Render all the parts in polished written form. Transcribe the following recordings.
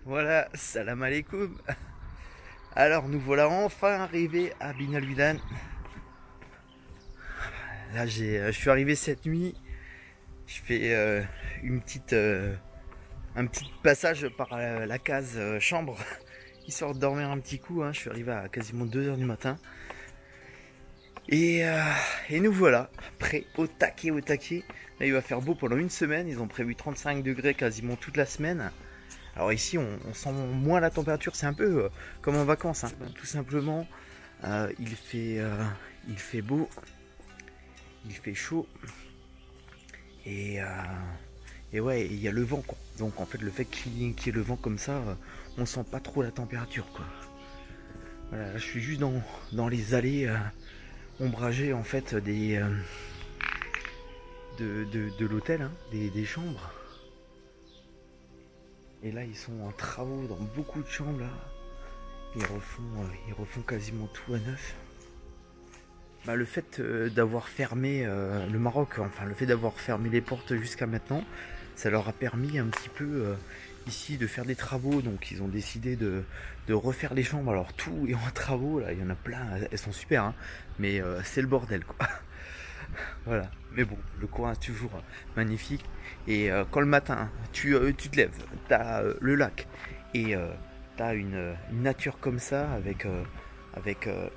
Voilà, salam alaikum. Alors nous voilà enfin arrivés à Bin Al Widan. Là je suis arrivé cette nuit. Je fais un petit passage par la case chambre, histoire de dormir un petit coup. Je suis arrivé à quasiment 2 h du matin. Et nous voilà, prêts au taquet, au taquet. Là il va faire beau pendant une semaine. Ils ont prévu 35 degrés quasiment toute la semaine. Alors ici on sent moins la température, c'est un peu comme en vacances, tout simplement. Il fait beau, il fait chaud, et ouais, il y a le vent quoi. Donc en fait le fait qu'il y ait le vent comme ça, on sent pas trop la température quoi. Voilà, là, je suis juste dans les allées ombragées en fait de l'hôtel, des chambres. Et là ils sont en travaux dans beaucoup de chambres là. Ils refont quasiment tout à neuf. Bah, le fait d'avoir fermé le Maroc, enfin le fait d'avoir fermé les portes jusqu'à maintenant, ça leur a permis un petit peu ici de faire des travaux. Donc ils ont décidé de refaire les chambres. Alors tout est en travaux là, il y en a plein, elles sont super mais c'est le bordel quoi. Voilà, mais bon, le coin est toujours magnifique. Et quand le matin tu te lèves, tu as le lac et tu as une nature comme ça avec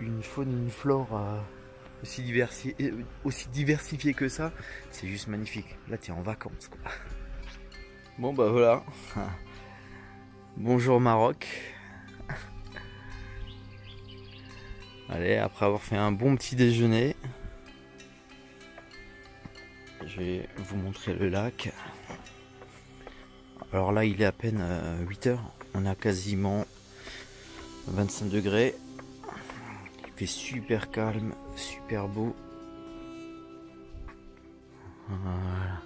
une faune, une flore aussi diversifiée que ça, c'est juste magnifique. Là tu es en vacances quoi. Bon bah voilà, bonjour Maroc. Allez, après avoir fait un bon petit déjeuner, je vais vous montrer le lac. Alors là il est à peine 8 h, on a quasiment 25 degrés. Il fait super calme, super beau. Voilà.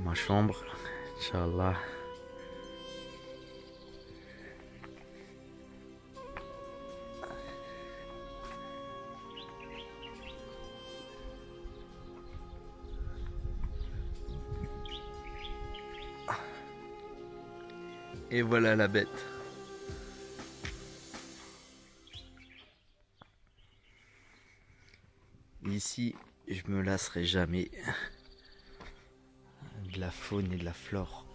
Ma chambre, Inch'Allah. Et voilà la bête. Ici, je me lasserai jamais de la faune et de la flore.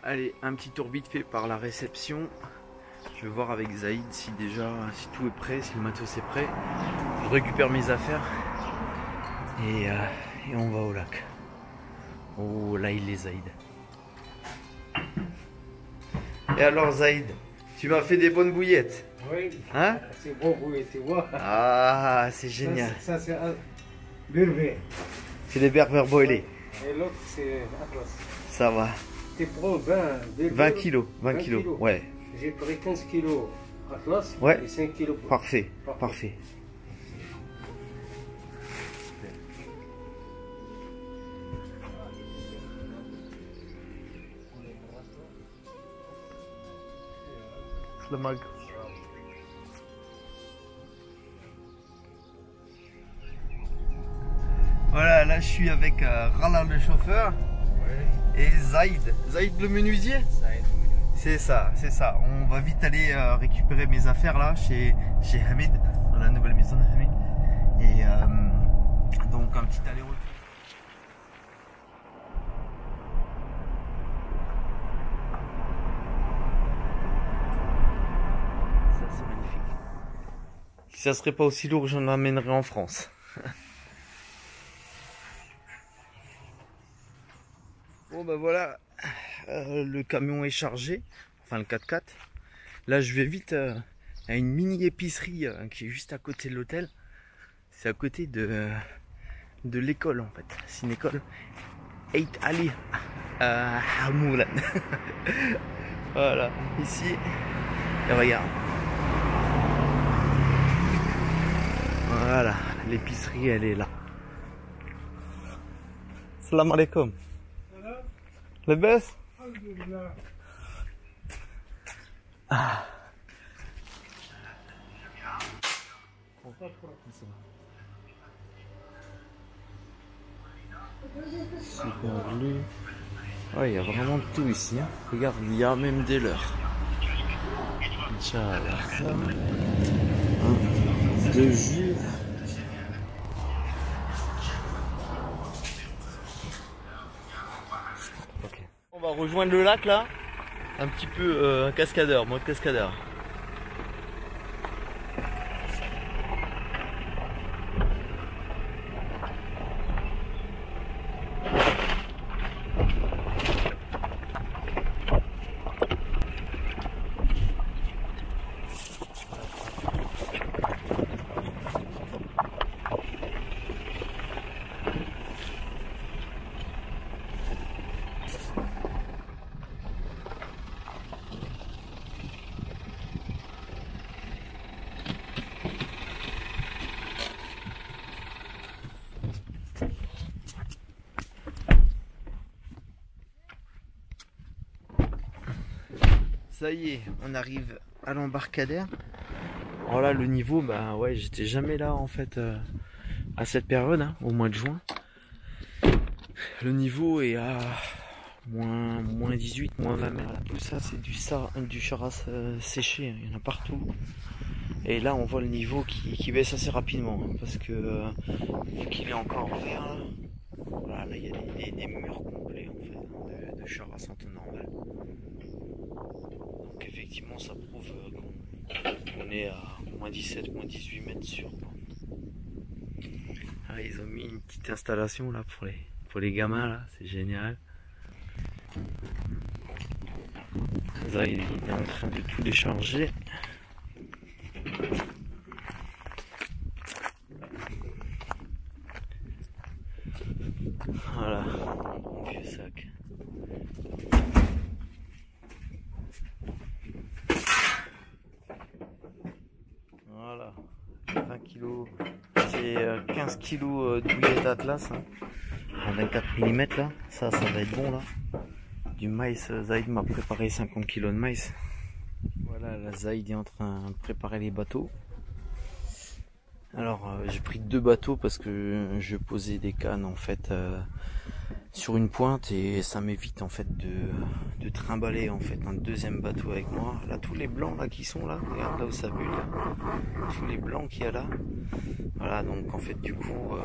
Allez, un petit tour vite fait par la réception. Je vais voir avec Zaïd si tout est prêt, si le matos est prêt. Je récupère mes affaires et on va au lac. Oh là il est Zaïd. Et alors Zaïd, tu m'as fait des bonnes bouillettes. Oui, c'est bon bouillette, tu vois. Ah, c'est génial. Ça c'est un berbère. C'est les berbères boilés. Et l'autre c'est Atlas. Ça va. Tu prends 20 kilos. Ouais. J'ai pris 15 kilos Atlas ouais. Et 5 kilos. Parfait. Parfait. Voilà, là je suis avec Rala le chauffeur et Zaïd. Zaïd le menuisier. C'est ça, c'est ça. On va vite aller récupérer mes affaires là chez Hamid, dans la nouvelle maison de Hamid. Et donc un petit aller-retour. Ça c'est magnifique. Si ça serait pas aussi lourd, j'en amènerais en France. Bon ben voilà, le camion est chargé, enfin le 4x4. Là je vais vite à une mini épicerie qui est juste à côté de l'hôtel. C'est à côté de l'école en fait. C'est une école Ait Ali Hamoulan. Voilà, ici, et regarde. Voilà, l'épicerie elle est là. Salam alaikum. لاباس الحمد لله. Super bleu. Ouais, il y a vraiment de tout ici. Hein. Regarde, il y a même des leurres. Inch'Allah. De jus. On va rejoindre le lac là, un petit peu cascadeur, mode cascadeur. Ça y est, on arrive à l'embarcadère. Voilà le niveau, bah ouais, j'étais jamais là en fait à cette période, hein, au mois de juin. Le niveau est à moins 18, moins 20 mètres. Tout ça c'est du charas séché, il y en a partout. Et là on voit le niveau qui baisse assez rapidement, hein, parce que vu qu'il est encore vert là, voilà, là il y a des murs complets en fait de charas en temps normal. Donc effectivement ça prouve qu'on est à moins 17, moins 18 mètres sur. Ah, ils ont mis une petite installation là pour les gamins là, c'est génial. Là il est en train de tout décharger. Voilà, mon vieux sac. Voilà, 20 kg, j'ai 15 kg de bouillette Atlas, hein, à 24 mm là, ça va être bon là. Du maïs, Zaïd m'a préparé 50 kg de maïs. Voilà, là Zaïd est en train de préparer les bateaux. Alors j'ai pris 2 bateaux parce que je posais des cannes en fait sur une pointe et ça m'évite en fait de trimballer en fait un deuxième bateau avec moi. Là tous les blancs là qui sont là, regarde là où ça bulle, tous les blancs qu'il y a là. Voilà, donc en fait du coup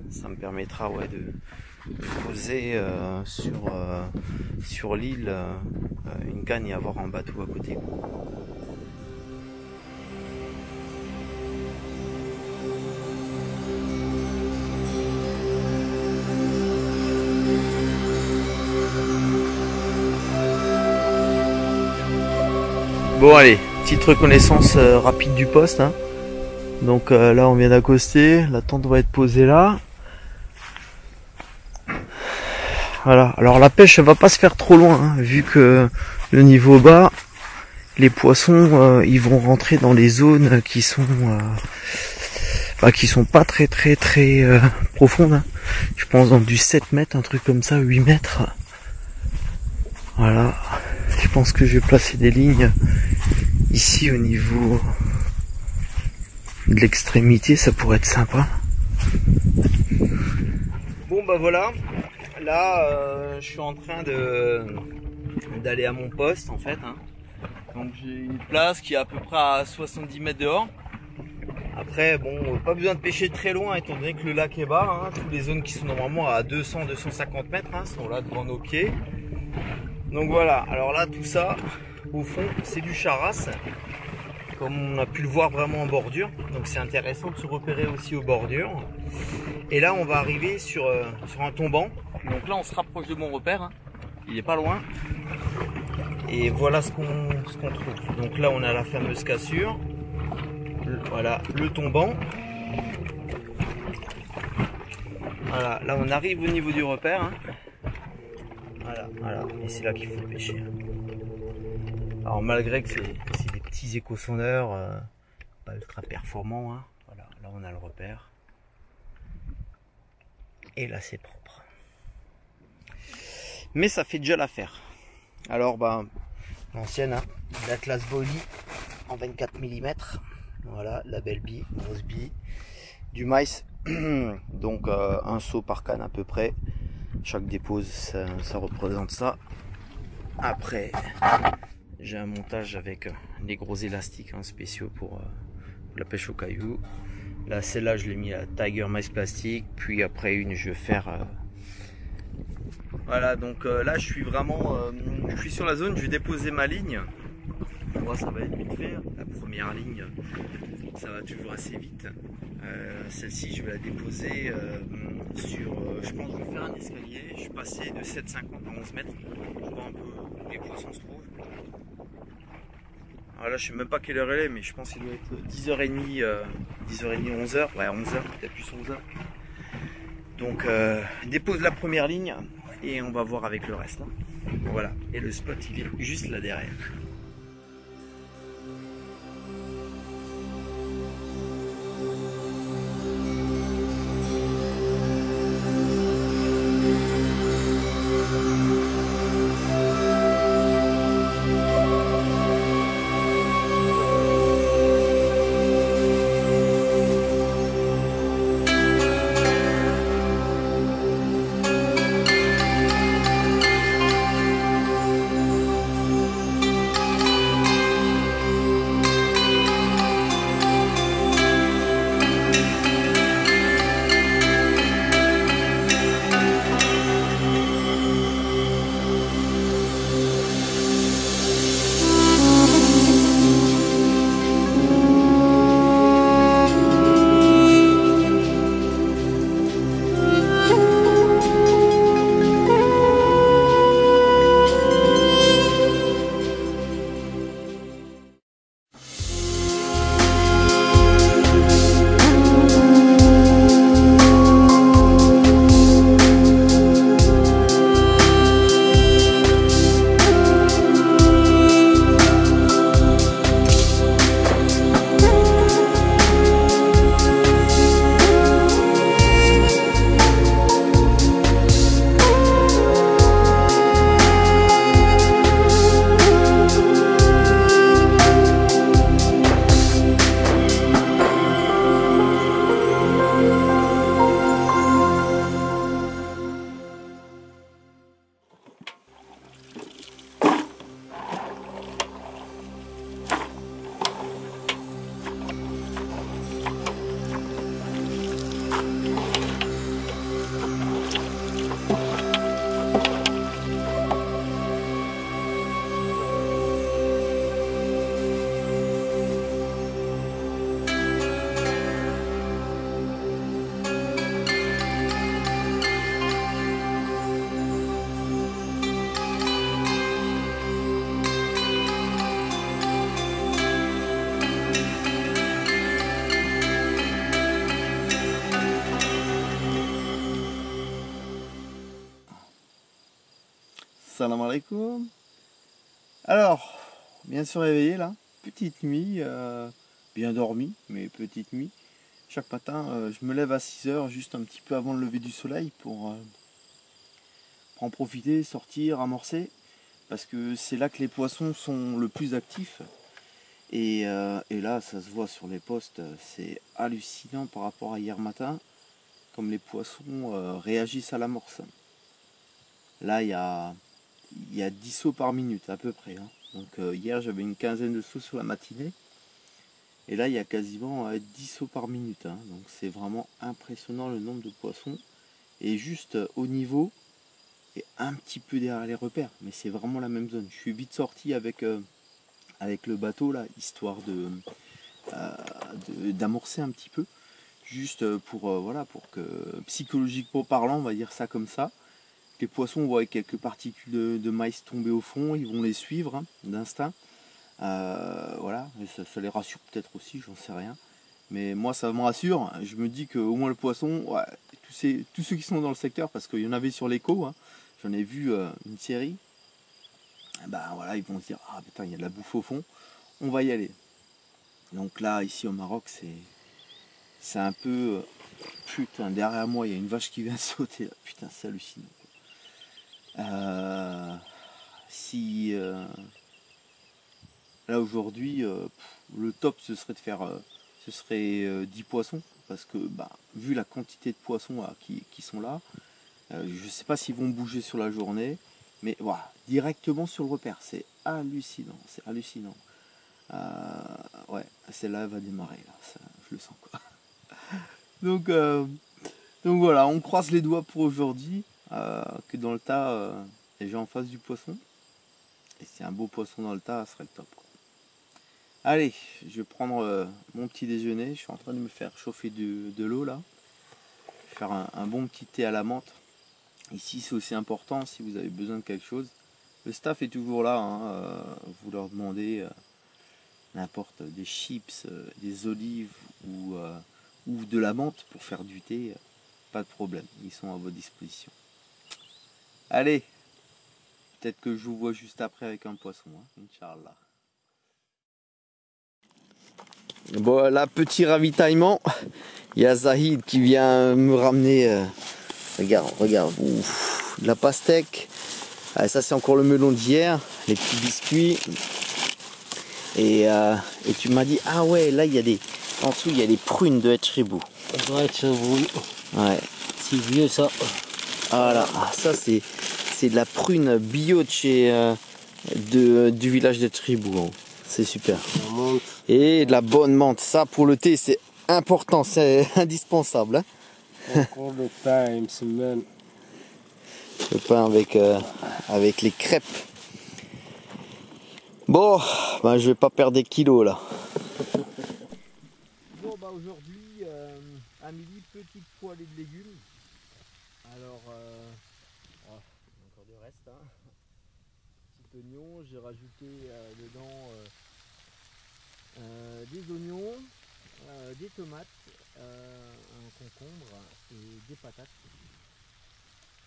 ça me permettra ouais de poser sur l'île une canne et avoir un bateau à côté. Bon allez, petite reconnaissance rapide du poste, hein. Donc là on vient d'accoster, la tente va être posée là. Voilà, alors la pêche va pas se faire trop loin, hein, vu que le niveau bas, les poissons ils vont rentrer dans les zones qui sont pas très profondes, hein. Je pense dans du 7 mètres, un truc comme ça, 8 mètres. Voilà, je pense que je vais placer des lignes ici au niveau de l'extrémité, ça pourrait être sympa. bah voilà, là je suis en train d'aller à mon poste en fait, hein. Donc j'ai une place qui est à peu près à 70 mètres dehors. Après bon, pas besoin de pêcher très loin étant donné que le lac est bas, hein. Toutes les zones qui sont normalement à 200-250 mètres hein, sont là devant nos pieds. Donc voilà, alors là tout ça au fond c'est du charas, comme on a pu le voir vraiment en bordure. Donc c'est intéressant de se repérer aussi aux bordures. Et là on va arriver sur un tombant. Donc là on se rapproche de mon repère, hein. Il est pas loin. Et voilà ce qu'on trouve. Donc là on a la fameuse cassure. Voilà le tombant. Voilà, là on arrive au niveau du repère, hein. Voilà, et c'est là qu'il faut pêcher. Alors malgré que c'est des petits échosondeurs, pas ultra performants, hein. Voilà, là on a le repère. Et là c'est propre. Mais ça fait déjà l'affaire. Alors bah l'ancienne, hein, l'Atlas Volley en 24 mm. Voilà, la belle bille, grosse bille. Du maïs, donc un seau par canne à peu près. Chaque dépose ça représente ça. Après j'ai un montage avec des gros élastiques hein, spéciaux pour la pêche au caillou. Là celle-là je l'ai mis à Tiger Mice plastique. Puis après une je vais faire voilà, donc là je suis vraiment je suis sur la zone, je vais déposer ma ligne. Moi ça va être vite fait. La première ligne ça va toujours assez vite. Celle-ci je vais la déposer sur je pense que je vais faire un escalier. Je suis passé de 7,50 à 11 mètres. Je vois un peu où les poissons se trouvent. Alors là je sais même pas quelle heure elle est, mais je pense qu'il doit être 10h30 10h30 11h, ouais 11h, peut-être plus 11h. Donc dépose la première ligne et on va voir avec le reste, hein. Voilà, et le spot il est juste là derrière. Salam alaikum. Alors, bien se réveiller là, petite nuit, bien dormi, mais petite nuit. Chaque matin, je me lève à 6 h, juste un petit peu avant le lever du soleil pour en profiter, sortir, amorcer. Parce que c'est là que les poissons sont le plus actifs. Et là, ça se voit sur les postes, c'est hallucinant par rapport à hier matin. comme les poissons réagissent à l'amorce. Là, il y a 10 sauts par minute à peu près. Hein. Donc hier, j'avais une quinzaine de sauts sur la matinée. Et là, il y a quasiment 10 sauts par minute. Hein. Donc c'est vraiment impressionnant le nombre de poissons. Et juste au niveau, et un petit peu derrière les repères. Mais c'est vraiment la même zone. Je suis vite sorti avec le bateau, là, histoire d'amorcer un petit peu. Juste voilà, pour que, psychologiquement parlant, on va dire ça comme ça, les poissons voient quelques particules de maïs tomber au fond, ils vont les suivre hein, d'instinct. Voilà, et ça les rassure peut-être aussi, j'en sais rien. Mais moi ça me rassure, je me dis qu'au moins le poisson, ouais, tous ceux qui sont dans le secteur, parce qu'il y en avait sur l'écho, hein, j'en ai vu une série, bah voilà, ils vont se dire, ah putain, il y a de la bouffe au fond, on va y aller. Donc là, ici au Maroc, c'est un peu... putain, derrière moi, il y a une vache qui vient de sauter. Là. Putain, c'est hallucinant. Là, aujourd'hui, le top, ce serait de faire... 10 poissons. Parce que, bah, vu la quantité de poissons là, qui sont là, je ne sais pas s'ils vont bouger sur la journée. Mais voilà, directement sur le repère. C'est hallucinant. C'est hallucinant. Ouais, celle-là va démarrer. Là. Ça, je le sens, quoi. Donc voilà, on croise les doigts pour aujourd'hui, que dans le tas, les gens en face du poisson. Et si un beau poisson dans le tas, ça serait le top, quoi. Allez, je vais prendre mon petit déjeuner. Je suis en train de me faire chauffer de l'eau là. Je vais faire un bon petit thé à la menthe. Ici, c'est aussi important si vous avez besoin de quelque chose. Le staff est toujours là, hein, vous leur demandez n'importe des chips, des olives ou de la menthe pour faire du thé, pas de problème, ils sont à votre disposition. Allez, peut-être que je vous vois juste après avec un poisson, hein, Inch'Allah. Bon, là, petit ravitaillement, il y a Zahid qui vient me ramener, regarde, ouf, de la pastèque. Ah, ça c'est encore le melon d'hier, les petits biscuits. Et tu m'as dit, ah ouais, là il y a des... En dessous il y a des prunes de Etcherebou. Ouais. C'est vieux ça. Voilà, ah, ça c'est de la prune bio de chez, du village d'Etcherebou. Hein. C'est super. Et de la bonne menthe, ça pour le thé c'est important, c'est indispensable. Hein. Encore le pain, une semaine. Le pain avec les crêpes. Bon, ben, je vais pas perdre des kilos là. Bon bah aujourd'hui, à midi, petite poêlée de légumes. Alors, oh, encore du reste. Hein. Petit oignon, j'ai rajouté dedans des oignons, des tomates, un concombre et des patates.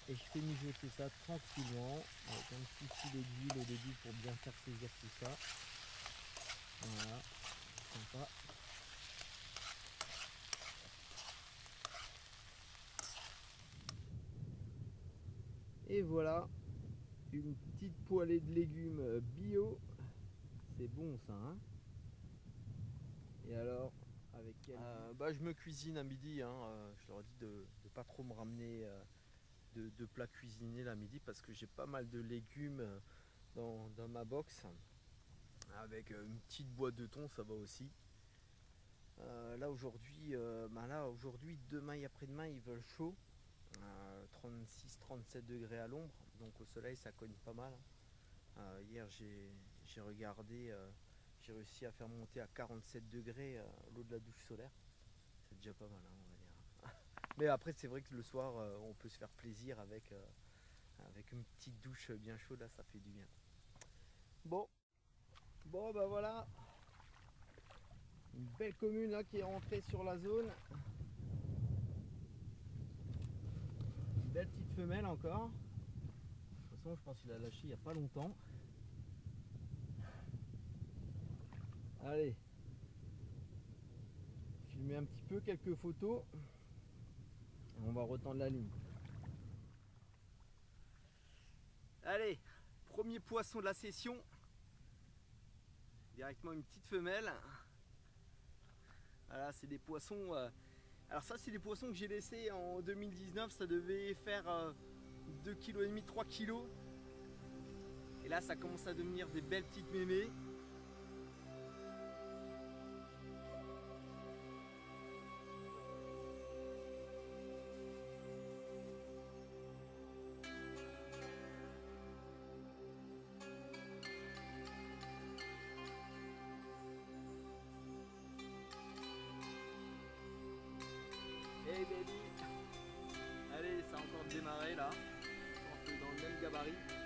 Et je fais mijoter ça tranquillement avec un petit filet d'huile au début pour bien faire saisir tout ça. Voilà, sympa. Et voilà, une petite poêlée de légumes bio. C'est bon ça, hein. Et alors, avec quel... bah, je me cuisine à midi, hein. Je leur ai dit de ne pas trop me ramener de plats cuisinés à midi parce que j'ai pas mal de légumes dans ma box. Avec une petite boîte de thon, ça va aussi. Là aujourd'hui, demain et après-demain, ils veulent chaud. 36-37 degrés à l'ombre, donc au soleil ça cogne pas mal. Hier j'ai regardé, j'ai réussi à faire monter à 47 degrés l'eau de la douche solaire. C'est déjà pas mal, hein, on va dire. Mais après c'est vrai que le soir on peut se faire plaisir avec une petite douche bien chaude, là ça fait du bien. Bon bah voilà, une belle commune là qui est rentrée sur la zone. Belle petite femelle encore. De toute façon je pense qu'il a lâché il n'y a pas longtemps. Allez, filmer un petit peu, quelques photos. Et on va retendre la ligne. Allez, premier poisson de la session. Directement une petite femelle. Voilà, c'est des poissons Alors ça, c'est les poissons que j'ai laissés en 2019. Ça devait faire 2,5 kg, 3 kg. Et là, ça commence à devenir des belles petites mémées. Hey baby! Allez, ça a encore démarré là. On est dans le même gabarit.